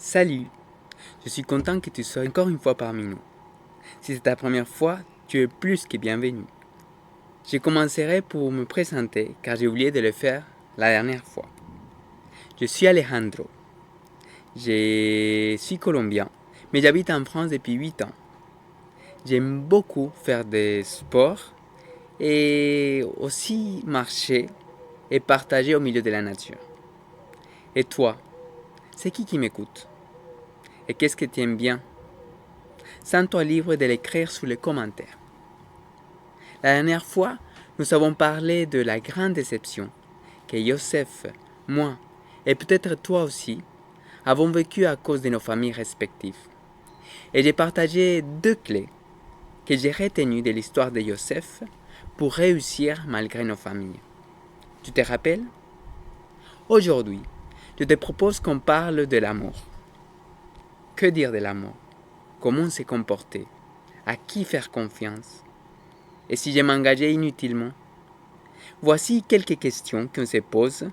Salut, je suis content que tu sois encore une fois parmi nous. Si c'est ta première fois, tu es plus que bienvenu. Je commencerai pour me présenter car j'ai oublié de le faire la dernière fois. Je suis Alejandro. Je suis colombien, mais j'habite en France depuis 8 ans. J'aime beaucoup faire des sports et aussi marcher et partager au milieu de la nature. Et toi, c'est qui m'écoute? Et qu'est-ce que tu aimes bien? Sens-toi libre de l'écrire sous les commentaires. La dernière fois, nous avons parlé de la grande déception que Youssef, moi et peut-être toi aussi avons vécu à cause de nos familles respectives. Et j'ai partagé 2 clés que j'ai retenues de l'histoire de Youssef pour réussir malgré nos familles. Tu te rappelles? Aujourd'hui, je te propose qu'on parle de l'amour. Que dire de l'amour? Comment se comporter? À qui faire confiance? Et si je m'engageais inutilement? Voici quelques questions qu'on se pose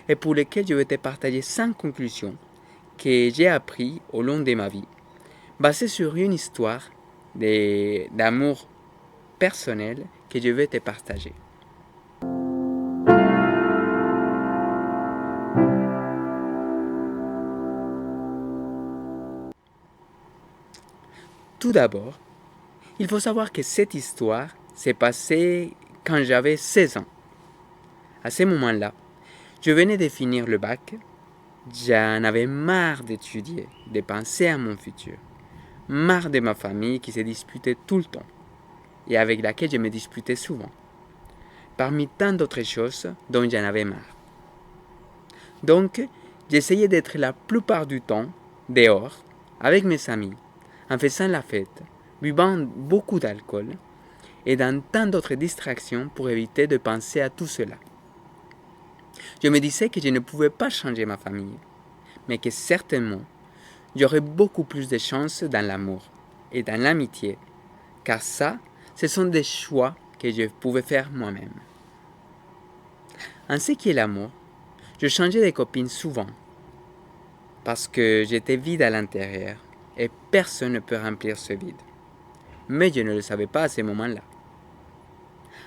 et pour lesquelles je vais te partager 5 conclusions que j'ai apprises au long de ma vie, basées sur une histoire d'amour personnel que je vais te partager. Tout d'abord, il faut savoir que cette histoire s'est passée quand j'avais 16 ans. À ce moment-là, je venais de finir le bac, j'en avais marre d'étudier, de penser à mon futur, marre de ma famille qui se disputait tout le temps et avec laquelle je me disputais souvent, parmi tant d'autres choses dont j'en avais marre. Donc, j'essayais d'être la plupart du temps dehors, avec mes amis, en faisant la fête, buvant beaucoup d'alcool et dans tant d'autres distractions pour éviter de penser à tout cela. Je me disais que je ne pouvais pas changer ma famille, mais que certainement, j'aurais beaucoup plus de chances dans l'amour et dans l'amitié, car ça, ce sont des choix que je pouvais faire moi-même. En ce qui est l'amour, je changeais de copine souvent, parce que j'étais vide à l'intérieur, et personne ne peut remplir ce vide. Mais je ne le savais pas à ce moment-là.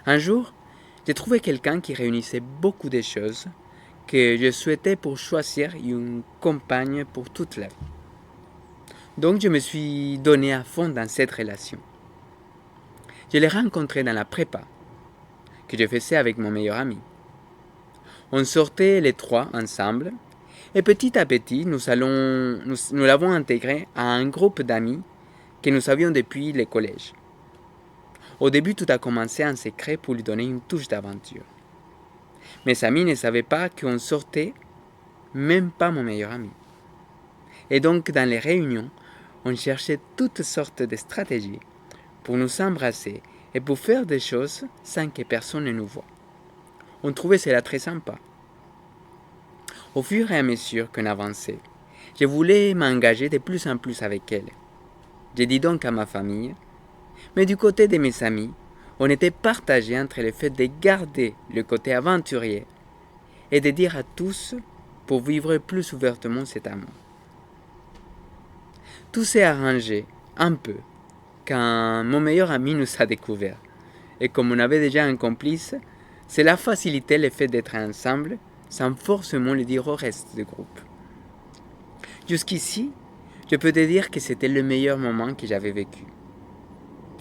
Un jour, j'ai trouvé quelqu'un qui réunissait beaucoup de choses que je souhaitais pour choisir une compagne pour toute la vie. Donc je me suis donné à fond dans cette relation. Je l'ai rencontré dans la prépa, que je faisais avec mon meilleur ami. On sortait les 3 ensemble, et petit à petit, nous l'avons intégré à un groupe d'amis que nous avions depuis le collège. Au début, tout a commencé en secret pour lui donner une touche d'aventure. Mes amis ne savaient pas qu'on sortait, même pas mon meilleur ami. Et donc, dans les réunions, on cherchait toutes sortes de stratégies pour nous embrasser et pour faire des choses sans que personne ne nous voie. On trouvait cela très sympa. Au fur et à mesure qu'on avançait, je voulais m'engager de plus en plus avec elle. J'ai dit donc à ma famille, mais du côté de mes amis, on était partagé entre le fait de garder le côté aventurier et de dire à tous pour vivre plus ouvertement cet amour. Tout s'est arrangé un peu quand mon meilleur ami nous a découverts. Et comme on avait déjà un complice, cela facilitait le fait d'être ensemble sans forcément le dire au reste du groupe. Jusqu'ici, je peux te dire que c'était le meilleur moment que j'avais vécu.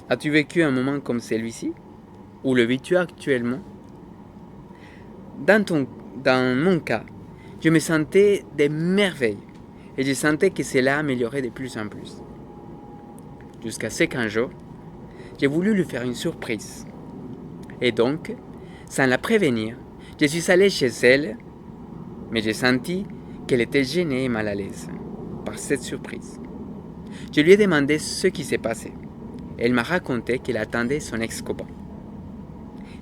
As-tu vécu un moment comme celui-ci? Ou le vis-tu actuellement? Dans mon cas, je me sentais de merveille et je sentais que cela améliorait de plus en plus. Jusqu'à ce qu'un jour, j'ai voulu lui faire une surprise. Et donc, sans la prévenir, je suis allé chez elle, mais j'ai senti qu'elle était gênée et mal à l'aise par cette surprise. Je lui ai demandé ce qui s'est passé. Elle m'a raconté qu'elle attendait son ex-copain.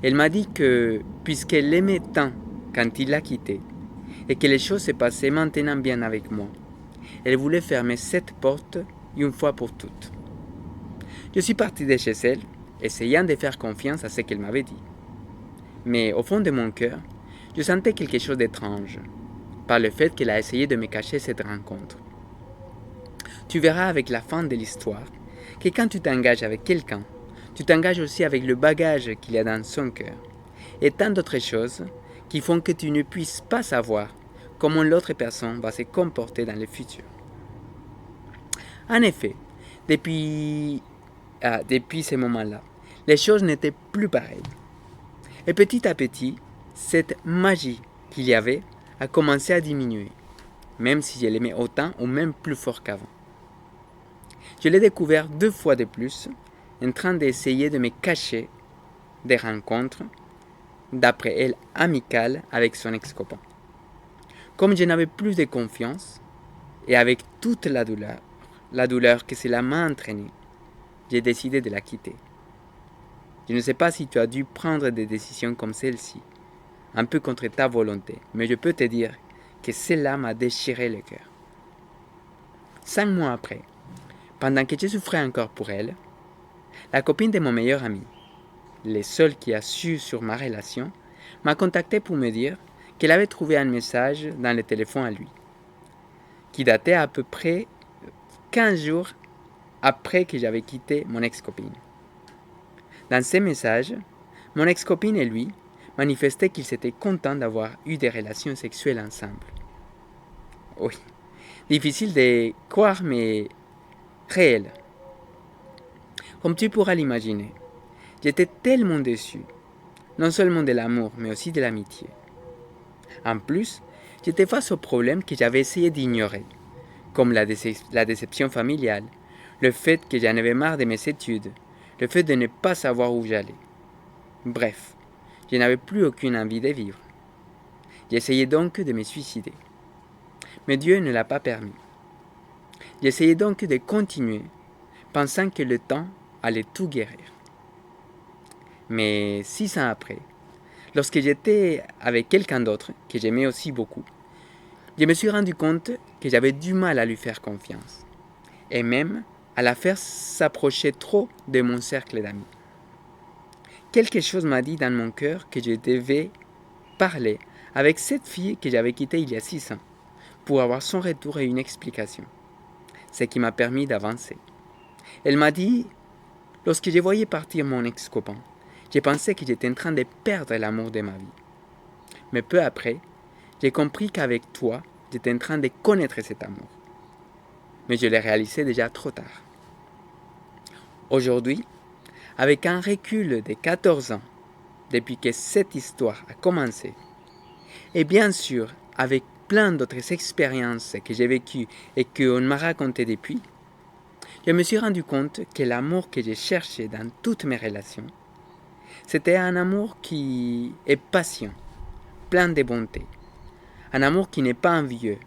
Elle m'a dit que, puisqu'elle l'aimait tant quand il l'a quitté, et que les choses se passaient maintenant bien avec moi, elle voulait fermer cette porte une fois pour toutes. Je suis parti de chez elle, essayant de faire confiance à ce qu'elle m'avait dit. Mais au fond de mon cœur, je sentais quelque chose d'étrange, par le fait qu'elle a essayé de me cacher cette rencontre. Tu verras avec la fin de l'histoire que quand tu t'engages avec quelqu'un, tu t'engages aussi avec le bagage qu'il y a dans son cœur et tant d'autres choses qui font que tu ne puisses pas savoir comment l'autre personne va se comporter dans le futur. En effet, depuis ce moment-là, les choses n'étaient plus pareilles. Et petit à petit, cette magie qu'il y avait a commencé à diminuer, même si je l'aimais autant ou même plus fort qu'avant. Je l'ai découvert 2 fois de plus, en train d'essayer de me cacher des rencontres, d'après elle amicales avec son ex-copain. Comme je n'avais plus de confiance, et avec toute la douleur que cela m'a entraîné, j'ai décidé de la quitter. Je ne sais pas si tu as dû prendre des décisions comme celle-ci, un peu contre ta volonté, mais je peux te dire que cela m'a déchiré le cœur. 5 mois après, pendant que je souffrais encore pour elle, la copine de mon meilleur ami, le seul qui a su sur ma relation, m'a contacté pour me dire qu'elle avait trouvé un message dans le téléphone à lui, qui datait à peu près 15 jours après que j'avais quitté mon ex-copine. Dans ces messages, mon ex-copine et lui manifestaient qu'ils étaient contents d'avoir eu des relations sexuelles ensemble. Oui, difficile de croire, mais réel. Comme tu pourras l'imaginer, j'étais tellement déçu, non seulement de l'amour, mais aussi de l'amitié. En plus, j'étais face aux problèmes que j'avais essayé d'ignorer, comme la déception familiale, le fait que j'en avais marre de mes études, le fait de ne pas savoir où j'allais. Bref, je n'avais plus aucune envie de vivre. J'essayais donc de me suicider. Mais Dieu ne l'a pas permis. J'essayais donc de continuer, pensant que le temps allait tout guérir. Mais 6 ans après, lorsque j'étais avec quelqu'un d'autre, que j'aimais aussi beaucoup, je me suis rendu compte que j'avais du mal à lui faire confiance, et même à la faire s'approcher trop de mon cercle d'amis. Quelque chose m'a dit dans mon cœur que je devais parler avec cette fille que j'avais quittée il y a 6 ans, pour avoir son retour et une explication, ce qui m'a permis d'avancer. Elle m'a dit, lorsque je voyais partir mon ex-copain, j'ai pensé que j'étais en train de perdre l'amour de ma vie. Mais peu après, j'ai compris qu'avec toi, j'étais en train de connaître cet amour. Mais je l'ai réalisé déjà trop tard. Aujourd'hui, avec un recul de 14 ans, depuis que cette histoire a commencé, et bien sûr, avec plein d'autres expériences que j'ai vécues et qu'on m'a racontées depuis, je me suis rendu compte que l'amour que j'ai cherché dans toutes mes relations, c'était un amour qui est patient, plein de bonté, un amour qui n'est pas envieux,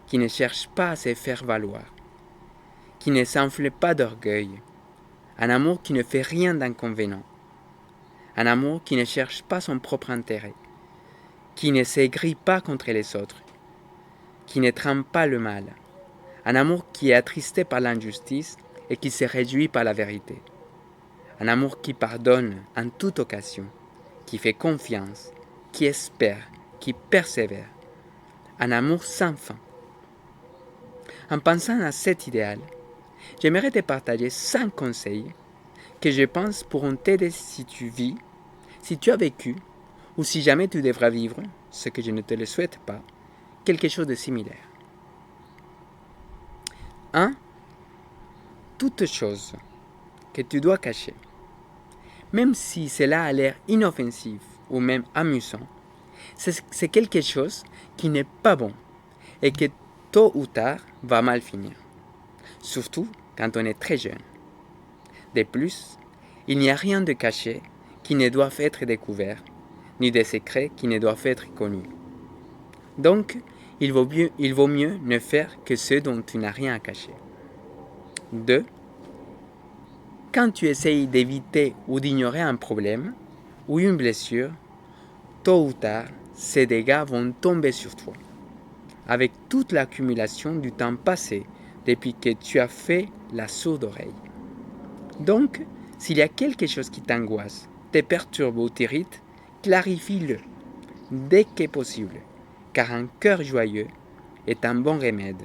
qui ne cherche pas à se faire valoir, qui ne s'enfle pas d'orgueil, un amour qui ne fait rien d'inconvénient, un amour qui ne cherche pas son propre intérêt, qui ne s'aigrit pas contre les autres, qui ne trempe pas le mal, un amour qui est attristé par l'injustice et qui se réjouit par la vérité, un amour qui pardonne en toute occasion, qui fait confiance, qui espère, qui persévère, un amour sans fin. En pensant à cet idéal, j'aimerais te partager 5 conseils que je pense pourront t'aider si tu vis, si tu as vécu, ou si jamais tu devras vivre, ce que je ne te le souhaite pas, quelque chose de similaire. 1. Toute chose que tu dois cacher, même si cela a l'air inoffensif ou même amusant, c'est quelque chose qui n'est pas bon et que tôt ou tard va mal finir, surtout quand on est très jeune. De plus, il n'y a rien de caché qui ne doit être découvert, ni de secret qui ne doit être connu. Donc, il vaut mieux ne faire que ce dont tu n'as rien à cacher. 2. Quand tu essayes d'éviter ou d'ignorer un problème ou une blessure, tôt ou tard, ces dégâts vont tomber sur toi, avec toute l'accumulation du temps passé depuis que tu as fait la sourde oreille. Donc, s'il y a quelque chose qui t'angoisse, te perturbe ou t'irrite, clarifie-le dès que possible, car un cœur joyeux est un bon remède,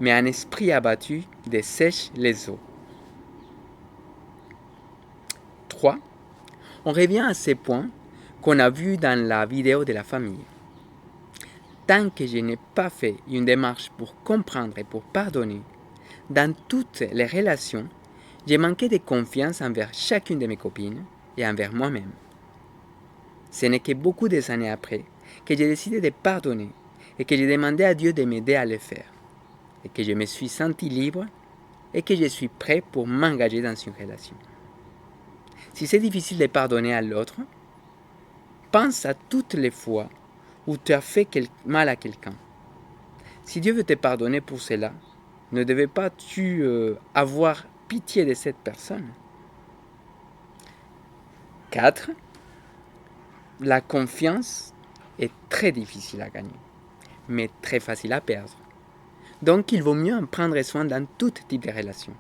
mais un esprit abattu dessèche les eaux. 3. On revient à ces points qu'on a vus dans la vidéo de la famille. Tant que je n'ai pas fait une démarche pour comprendre et pour pardonner, dans toutes les relations, j'ai manqué de confiance envers chacune de mes copines et envers moi-même. Ce n'est que beaucoup des années après que j'ai décidé de pardonner et que j'ai demandé à Dieu de m'aider à le faire, et que je me suis senti libre et que je suis prêt pour m'engager dans une relation. Si c'est difficile de pardonner à l'autre, pense à toutes les fois où tu as fait mal à quelqu'un. Si Dieu veut te pardonner pour cela, ne devais pas tu avoir pitié de cette personne? 4. La confiance est très difficile à gagner, mais très facile à perdre. Donc il vaut mieux en prendre soin dans tout type de relation.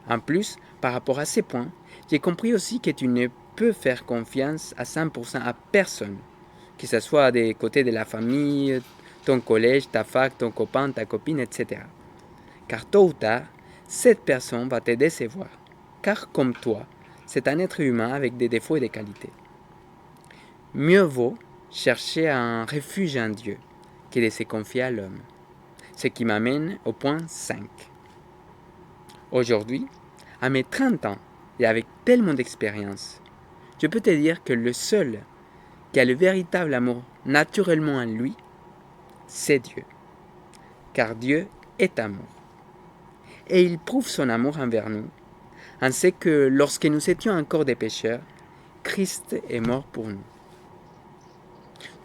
En plus, par rapport à ces points, j'ai compris aussi que tu ne peux faire confiance à 100% à personne, que ce soit des côtés de la famille, ton collège, ta fac, ton copain, ta copine, etc. Car tôt ou tard, cette personne va te décevoir, car comme toi, c'est un être humain avec des défauts et des qualités. Mieux vaut chercher un refuge en Dieu que de se confier à l'homme. Ce qui m'amène au point 5. Aujourd'hui, à mes 30 ans et avec tellement d'expérience, je peux te dire que le seul qui a le véritable amour naturellement en lui, c'est Dieu. Car Dieu est amour. Et il prouve son amour envers nous en ce que lorsque nous étions encore des pécheurs, Christ est mort pour nous.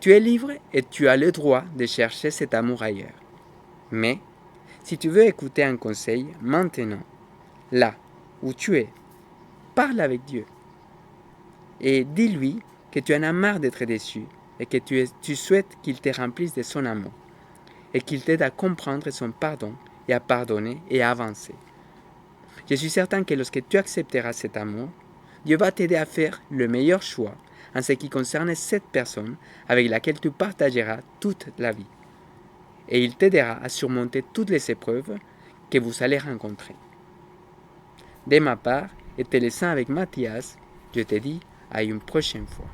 Tu es libre et tu as le droit de chercher cet amour ailleurs. Mais, si tu veux écouter un conseil maintenant, là où tu es, parle avec Dieu. Et dis-lui que tu en as marre d'être déçu et que tu souhaites qu'il te remplisse de son amour et qu'il t'aide à comprendre son pardon et à pardonner et à avancer. Je suis certain que lorsque tu accepteras cet amour, Dieu va t'aider à faire le meilleur choix en ce qui concerne cette personne avec laquelle tu partageras toute la vie. Et il t'aidera à surmonter toutes les épreuves que vous allez rencontrer. De ma part, et te laissant avec Mathias, je te dis à une prochaine fois.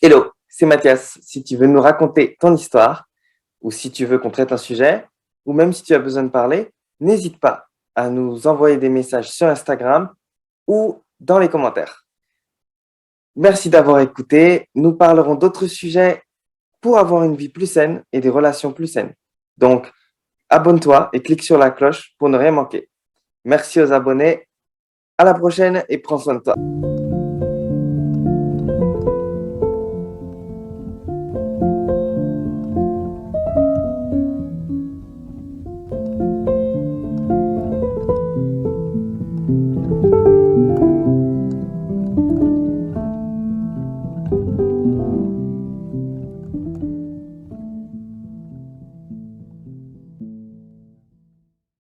Hello, c'est Mathias. Si tu veux nous raconter ton histoire, ou si tu veux qu'on traite un sujet, ou même si tu as besoin de parler, n'hésite pas à nous envoyer des messages sur Instagram ou dans les commentaires. Merci d'avoir écouté. Nous parlerons d'autres sujets pour avoir une vie plus saine et des relations plus saines. Donc, abonne-toi et clique sur la cloche pour ne rien manquer. Merci aux abonnés. À la prochaine et prends soin de toi.